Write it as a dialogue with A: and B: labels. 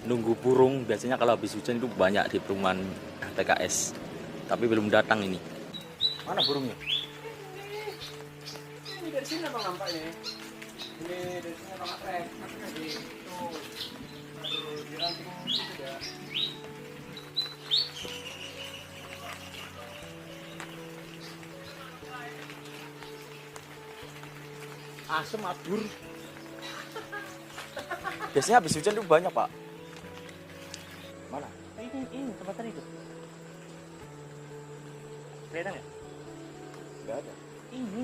A: nunggu burung. Biasanya kalau habis hujan itu banyak di perumahan PKS. Tapi belum datang ini. Mana burungnya?
B: Ini dari sini bang nampaknya. Ini dari sini bang Atrek. Di itu. Aduh, di ranting itu ya.
A: Asem adur. Biasanya habis hujan itu banyak, Pak. Mana?
B: Ini tempat tadi itu. Kelihatan nggak?
A: Enggak ada.
B: Ini.